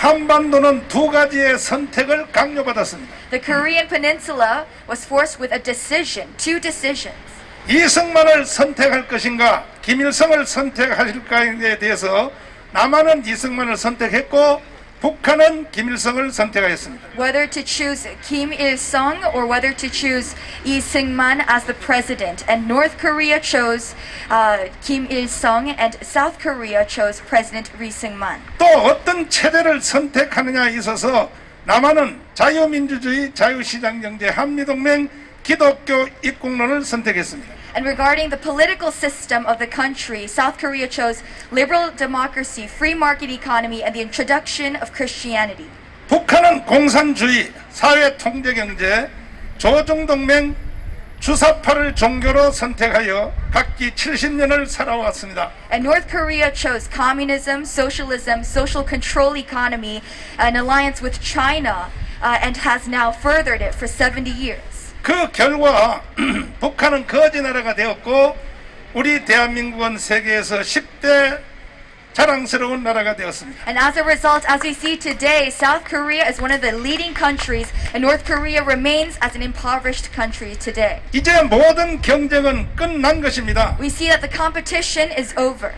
한반도는 두 가지의 선택을 강요받았습니다. The Korean Peninsula was forced with a decision, two decisions. 이승만을 선택할 것인가, 김일성을 선택하실까에 대해서 남한은 이승만을 선택했고 북한은 김일성을 선택하였습니다. Whether to choose Kim Il-sung or whether to choose Lee Seung-man as the president. And North Korea chose Kim Il-sung and South Korea chose President Lee Seung-man. 또 어떤 체제를 선택하느냐에 있어서 남한은 자유민주주의, 자유시장경제, 한미동맹, 기독교 입국론을 선택했습니다. And regarding the political system of the country, South Korea chose liberal democracy, free market economy, and the introduction of Christianity. 북한은 공산주의, 사회통제경제, 조중동맹, 주사파를 종교로 선택하여 각기 70년을 살아왔습니다. And North Korea chose communism, socialism, social control economy, an alliance with China, and has now furthered it for 70 years. 그 결과 북한은 거지 나라가 되었고 우리 대한민국은 세계에서 10대 자랑스러운 나라가 되었습니다. And as a result, as we see today, South Korea is one of the leading countries, and North Korea remains as an impoverished country today. 이제 모든 경쟁은 끝난 것입니다. We see that the competition is over.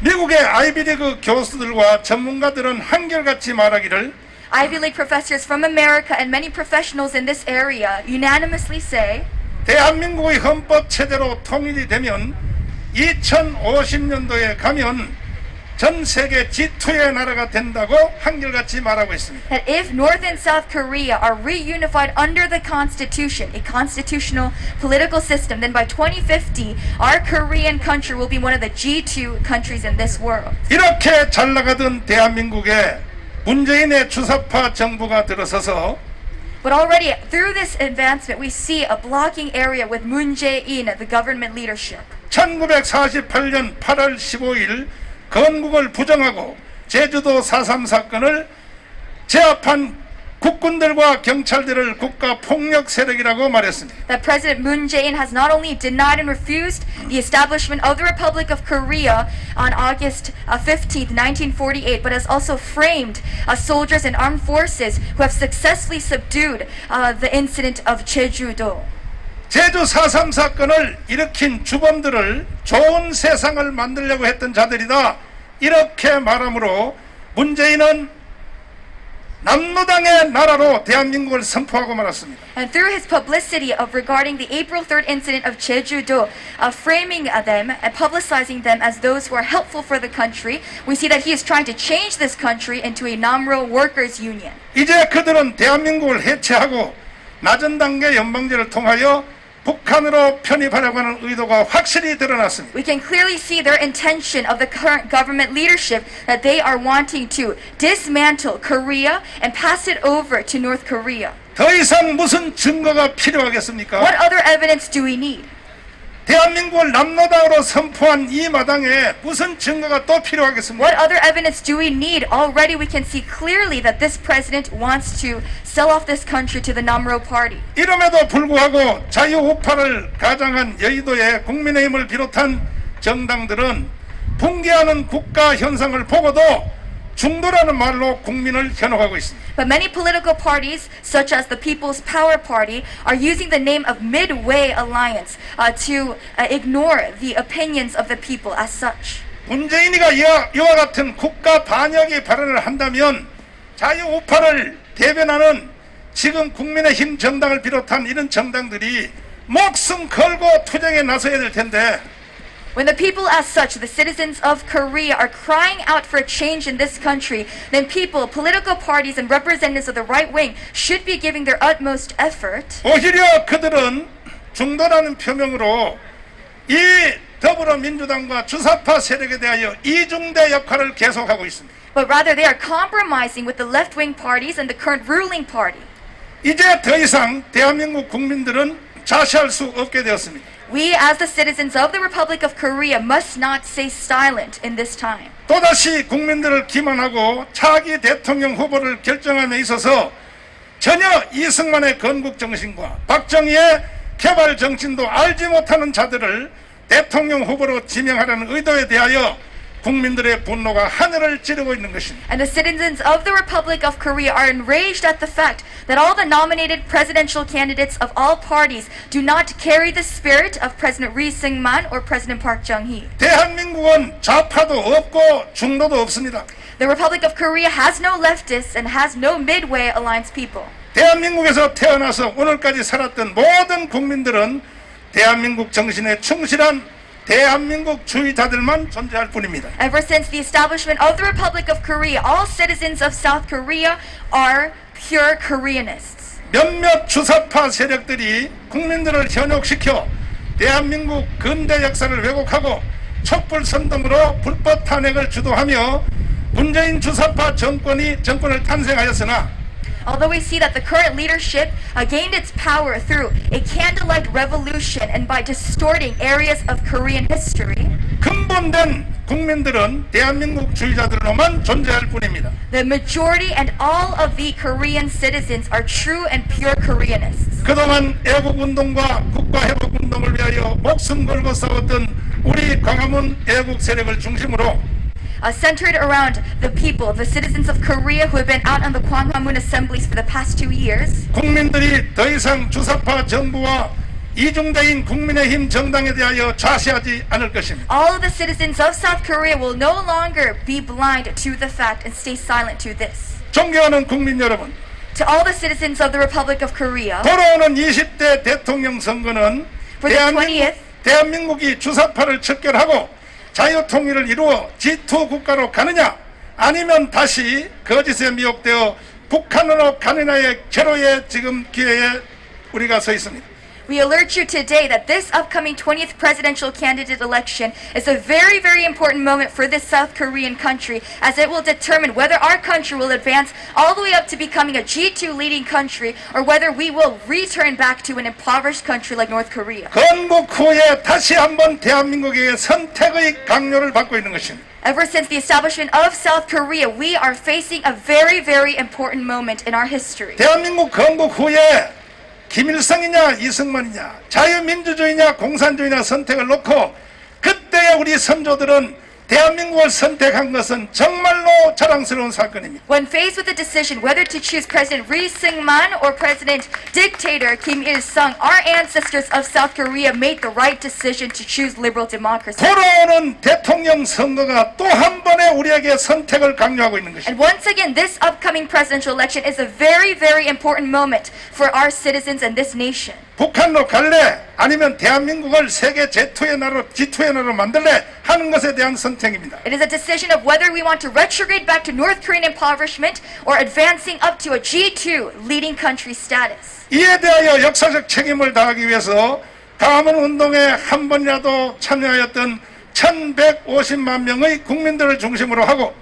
미국의 아이비리그 교수들과 전문가들은 한결같이 말하기를 Ivy League professors from America and many professionals in this area unanimously say 대한민국의 헌법 체제로 통일이 되면 2050년도에 가면 전 세계 G2의 나라가 된다고 한결같이 말하고 있습니다. that if North and South Korea are reunified under the Constitution, a constitutional political system, then by 2050, our Korean country will be one of the G2 countries in this world. 이렇게 잘 나가던 대한민국에 문재인의 주사파 정부가 들어서서 But already through this advancement, we see a blocking area with Moon Jae-in, the government leadership. 1948년 8월 15일 건국을 부정하고 제주도 4.3 사건을 제압한 국군들과 경찰들을 국가 폭력 세력이라고 말했습니다. That President Moon Jae-in has not only denied and refused the establishment of the Republic of Korea on August 15th, 1948, but has also framed soldiers and armed forces who have successfully subdued the incident of Jeju-do. 제주 4.3 사건을 일으킨 주범들을 좋은 세상을 만들려고 했던 자들이다. 이렇게 말하므로 문재인은 남로당의 나라로 대한민국을 선포하고 말았습니다. And through his publicity of regarding the April 3rd incident of Jeju-do, framing them and publicizing them as those who are helpful for the country, we see that he is trying to change this country into a Namro workers' union. 이제 그들은 대한민국을 해체하고 낮은 단계 연방제를 통하여 북한으로 편입하려고 하는 의도가 확실히 드러났습니다. We can clearly see their intention of the current government leadership that they are wanting to dismantle Korea and pass it over to North Korea. 더 이상 무슨 증거가 필요하겠습니까? What other evidence do we need? 대한민국을 남로당으로 선포한 이 마당에 무슨 증거가 또 필요하겠습니까? What other evidence do we need? Already we can see clearly that this president wants to sell off this country to the Namro party. 이름에도 불구하고 자유우파를 가장한 여의도의 국민의힘을 비롯한 정당들은 붕괴하는 국가 현상을 보고도 중도라는 말로 국민을 현혹하고 있습니다. But many political parties, such as the People's Power Party, are using the name of Midway Alliance to ignore the opinions of the people as such. 문재인이가 이와 같은 국가 반역의 발언을 한다면 자유우파를 대변하는 지금 국민의힘 정당을 비롯한 이런 정당들이 목숨 걸고 투쟁에 나서야 될 텐데 When the people as such, the citizens of Korea, are crying out for a change in this country, then people, political parties, and representatives of the right wing should be giving their utmost effort. 오히려 그들은 중도라는 표명으로 이 더불어민주당과 주사파 세력에 대하여 이중대 역할을 계속하고 있습니다. But rather they are compromising with the left-wing parties and the current ruling party. 이제 더 이상 대한민국 국민들은 자시할 수 없게 되었습니다. We, as the citizens of the Republic of Korea, must not stay silent in this time. 또다시 국민들을 기만하고 차기 대통령 후보를 결정함에 있어서 전혀 이승만의 건국 정신과 박정희의 개발 정신도 알지 못하는 자들을 대통령 후보로 지명하려는 의도에 대하여 국민들의 분노가 하늘을 찌르고 있는 것입니다. And the citizens of the Republic of Korea are enraged at the fact that all the nominated presidential candidates of all parties do not carry the spirit of President Lee Seung-man or President Park Chung-hee. 대한민국은 좌파도 없고 중도도 없습니다. The Republic of Korea has no leftists and has no midway alliance people. 대한민국에서 태어나서 오늘까지 살았던 모든 국민들은 대한민국 정신에 충실한 대한민국 주의자들만 존재할 뿐입니다. Ever since the establishment of the Republic of Korea, all citizens of South Korea are pure Koreanists. 몇몇 주사파 세력들이 국민들을 현혹시켜 대한민국 근대 역사를 왜곡하고 촛불 선동으로 불법 탄핵을 주도하며 문재인 주사파 정권을 탄생하였으나 Although we see that the current leadership gained its power through a candlelight revolution and by distorting areas of Korean history, 근본된 국민들은 대한민국 주의자들로만 존재할 뿐입니다. the majority and all of the Korean citizens are true and pure Koreanists. 그동안 애국운동과 국가회복운동을 위하여 목숨 걸고 싸웠던 우리 광화문 애국 세력을 중심으로 Centered around the people, the citizens of Korea who have been out on the Gwanghwamun assemblies for the past 2 years, 국민들이 더 이상 주사파 정부와 이중대인 국민의힘 정당에 대하여 좌시하지 않을 것입니다. all of the citizens of South Korea will no longer be blind to the fact and stay silent to this. 존경하는 국민 여러분, To all the citizens of the Republic of Korea, 돌아오는 20대 대통령 선거는 For the 20th. 대한민국이 주사파를 척결하고 자유통일을 이루어 G2 국가로 가느냐 아니면 다시 거짓에 미혹되어 북한으로 가느냐의 결호의 지금 기회에 우리가 서 있습니다. we alert you today that this upcoming 20th presidential candidate election is a very, very important moment for this South Korean country, as it will determine whether our country will advance all the way up to becoming a G2 leading country, or whether we will return back to an impoverished country like North Korea. 건국 후에 다시 한번 대한민국에게 선택의 강요를 받고 있는 것입니다. Ever since the establishment of South Korea, we are facing a very, very important moment in our history. 대한민국 건국 후에 김일성이냐 이승만이냐 자유민주주의냐 공산주의냐 선택을 놓고 그때의 우리 선조들은 대한민국을 선택한 것은 정말로 자랑스러운 사건입니다. When faced with the decision whether to choose President Lee Seung-man or President Dictator Kim Il-sung, our ancestors of South Korea made the right decision to choose liberal democracy. 돌아오는 대통령 선거가 또 한 번에 우리에게 선택을 강요하고 있는 것입니다. And once again, this upcoming presidential election is a very, very important moment for our citizens and this nation. 북한으로 갈래 아니면 대한민국을 세계 G2의 나라로 만들래 하는 것에 대한 선택입니다. It is a decision of whether we want to retrograde back to North Korean impoverishment or advancing up to a G2 leading country status. 이에 대하여 역사적 책임을 다하기 위해서 광화문 운동에 한 번이라도 참여하였던 1150만 명의 국민들을 중심으로 하고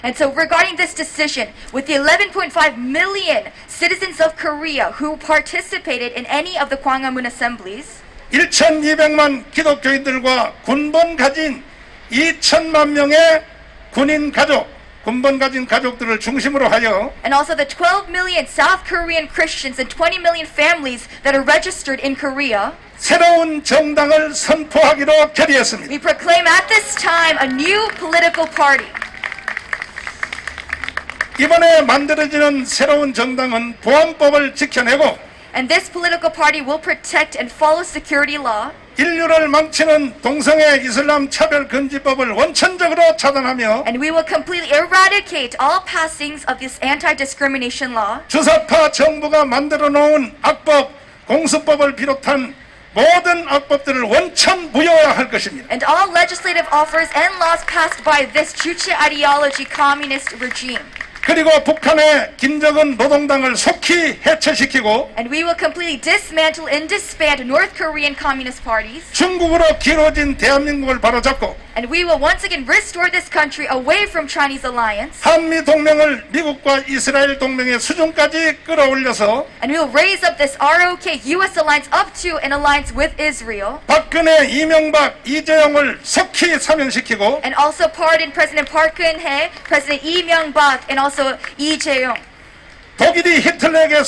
And so regarding this decision, with the 11.5 million citizens of Korea who participated in any of the Gwanghwamun assemblies, 1200만 기독교인들과 군번 가진 2000만 명의 군인 가족, 군번 가진 가족들을 중심으로 하여 and also the 12 million South Korean Christians and 20 million families that are registered in Korea, 새로운 정당을 선포하기로 결의했습니다. we proclaim at this time a new political party. 이번에 만들어지는 새로운 정당은 보안법을 지켜내고 And this political party will protect and follow security law, 인류를 망치는 동성애 이슬람 차별 금지법을 원천적으로 차단하며 and we will completely eradicate all passings of this anti-discrimination law, 주사파 정부가 만들어 놓은 악법, 공수법을 비롯한 모든 악법들을 원천 무효화할 것입니다. and all legislative offers and laws passed by this Juche ideology communist regime. 그리고 북한의 김정은 노동당을 속히 해체시키고 And we will completely dismantle and disband North Korean communist parties. 중국으로 길어진 대한민국을 바로잡고 And we will once again restore this country away from Chinese alliance. 한미 동맹을 미국과 이스라엘 동맹의 수준까지 끌어올려서 And we will raise up this ROK US alliance up to an alliance with Israel. 박근혜, 이명박, 이재용을 속히 사면시키고 And also pardon President Park Geun-hye, President Lee Myung-bak, and also Lee Jae-yong. 독일이 히틀러에게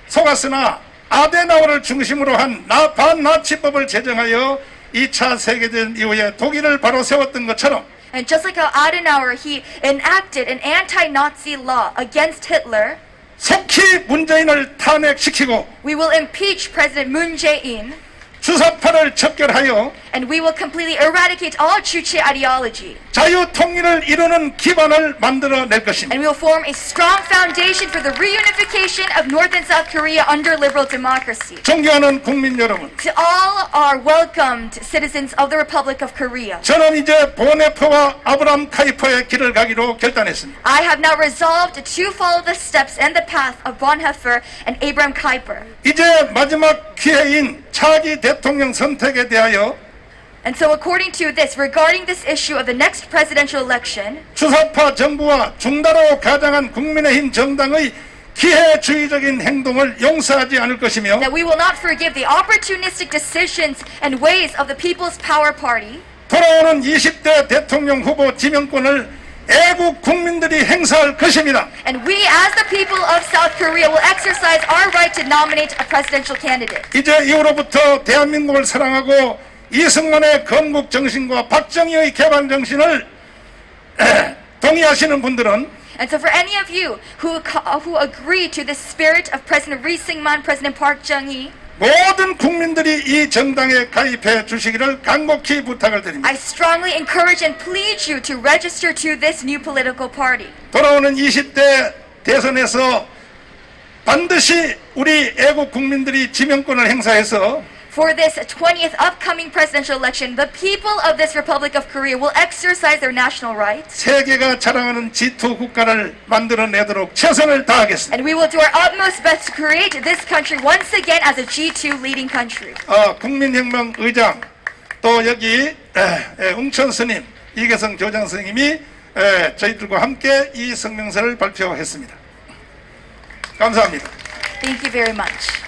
속았으나 아데나우를 중심으로 한 반나치법을 제정하여 2차 세계대전 이후에 독일을 바로 세웠던 것처럼 And just like how Adenauer, he enacted an anti-Nazi law against Hitler, 속히 문재인을 탄핵시키고 we will impeach President Moon Jae-in, 주사파를 척결하여 and we will completely eradicate all Juche ideology. 자유통일을 이루는 기반을 만들어낼 것입니다. And we will form a strong foundation for the reunification of North and South Korea under liberal democracy. 존경하는 국민 여러분, To all our welcomed citizens of the Republic of Korea, 저는 이제 보네프와 아브람 카이퍼의 길을 가기로 결단했습니다. I have now resolved to follow the steps and the path of Bonhoeffer and Abraham Kuyper. 이제 마지막 기회인 차기 대통령 선택에 대하여 And so according to this, regarding this issue of the next presidential election, 주사파 정부와 중다로 가장한 국민의힘 정당의 기회주의적인 행동을 용서하지 않을 것이며 that we will not forgive the opportunistic decisions and ways of the People's Power Party, 돌아오는 20대 대통령 후보 지명권을 애국 국민들이 행사할 것입니다. and we as the people of South Korea will exercise our right to nominate a presidential candidate. 이제 이후로부터 대한민국을 사랑하고 이승만의 건국 정신과 박정희의 개방 정신을 동의하시는 분들은 And so for any of you who agree to the spirit of President Ri Syngman, President Park Chung-hee, 모든 국민들이 이 정당에 가입해 주시기를 간곡히 부탁을 드립니다. I strongly encourage and plead you to register to this new political party. 돌아오는 20대 대선에서 반드시 우리 애국 국민들이 지명권을 행사해서 For this 20th upcoming presidential election, the people of this Republic of Korea will exercise their national rights, 세계가 자랑하는 G2 국가를 만들어내도록 최선을 다하겠습니다. and we will do our utmost best to create this country once again as a G2 leading country. 국민혁명 의장 또 여기 웅천 스님 이계성 교장 선생님이 저희들과 함께 이 성명서를 발표했습니다. 감사합니다. Thank you very much.